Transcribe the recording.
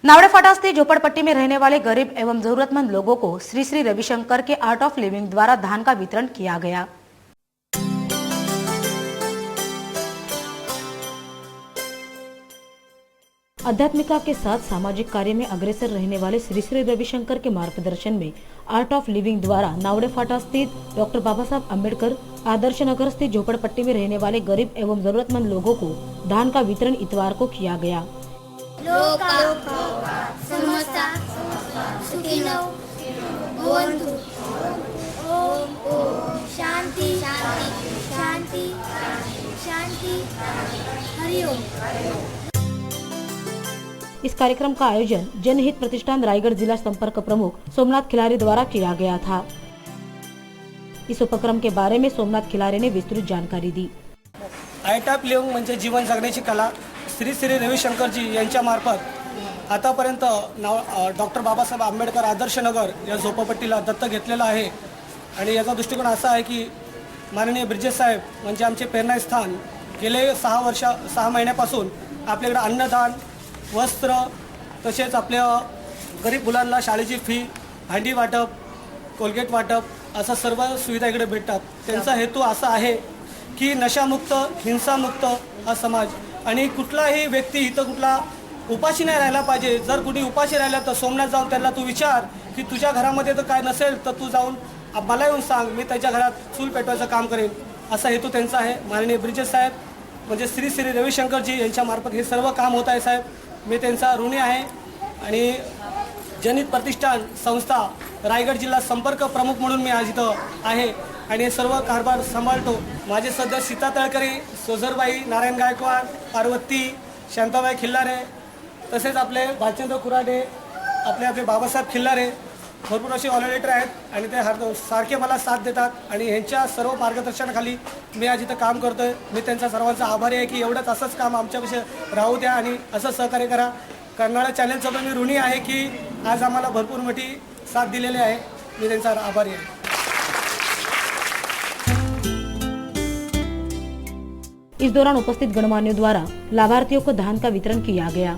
नावड़े फाटा स्थित झोपड़पट्टी में रहने वाले गरीब एवं जरूरतमंद लोगों को श्री श्री रविशंकर के आर्ट ऑफ लिविंग द्वारा धान का वितरण किया गया। आध्यात्मिकता के साथ सामाजिक कार्य में अग्रसर रहने वाले श्री श्री रविशंकर के मार्गदर्शन में आर्ट ऑफ लिविंग द्वारा नावड़े फाटा स्थित डॉक्टर बाबा साहब अम्बेडकर आदर्श नगर स्थित झोपड़पट्टी में रहने वाले गरीब एवं जरूरतमंद लोगों को धान का वितरण इतवार को किया गया। शांति शांति शांति हरिओम। इस कार्यक्रम का आयोजन जनहित प्रतिष्ठान रायगढ़ जिला संपर्क प्रमुख सोमनाथ खिलारी द्वारा किया गया था। इस उपक्रम के बारे में सोमनाथ खिलारी ने विस्तृत जानकारी दी। आर्ट ऑफ लिव्हिंग म्हणजे जीवन जगण्याची कला श्री श्री रविशंकरजी यांच्या मार्फत आतापर्यंत डॉक्टर बाबासाहेब आंबेडकर आदर्श नगर या झोपडपट्टीला दत्तक घेतलेला आहे आणि याचा दृष्टिकोन असा आहे की माननीय ब्रिजेश साहेब म्हणजे आमचे प्रेरणास्थान गेले 6 महिन्यापासून आपल्याकडे अन्नदान, वस्त्र तसेच आपल्या गरीब मुलांना शाळेची फी, भांडी वाटप, कोलगेट वाटप असा सर्व सुविधा इकडे भेटतात। त्यांचा हेतू असा आहे की नशामुक्त, हिंसामुक्त हा समाज आणि कुठलाही व्यक्ती इथं कुठला उपाशी नाही राहिला पाहिजे। जर कुणी उपाशी राहिला तर सोमनाथ जाऊन त्यांना तू विचार की तुझ्या घरामध्ये तर काय नसेल तर तू जाऊन मला येऊन सांग, मी त्याच्या घरात चूल पेटवायचं काम करेन, असा हेतू त्यांचा आहे। माननीय ब्रिजेश साहेब म्हणजे श्री श्री रविशंकरजी यांच्या मार्फत हे सर्व काम होत आहे साहेब, मी त्यांचा ऋणी आहे। आणि जनहित प्रतिष्ठान संस्था रायगढ़ जिल्हा संपर्क प्रमुख म्हणून मी आज इथं आहे आणि हे सर्व कारभार सांभाळतो। माझे सदस्य सीता तळकरी, सोजरबाई, नारायण गायकवाड, पार्वती, शांताबाई खिल्लारे तसेच आपले भालचंद्र कुराडे, आपले बाबासाहेब खिल्लारे भरपूर असे ऑलरेटर आहेत आणि ते सारखे मला साथ देतात आणि ह्यांच्या सर्व मार्गदर्शनाखाली मी आज इथं काम करतोय। मी त्यांचा सर्वांचा आभारी आहे की एवढंच असंच काम आमच्यापेक्षा राहू द्या आणि असं सहकार्य करा। कर्नाळा चॅनलचं पण मी ऋणी आहे की आज आम्हाला भरपूर मोठी साथ दिलेली आहे, मी त्यांचा आभारी आहे। इस दौरान उपस्थित गणमान्यों द्वारा लाभार्थियों को धान का वितरण किया गया।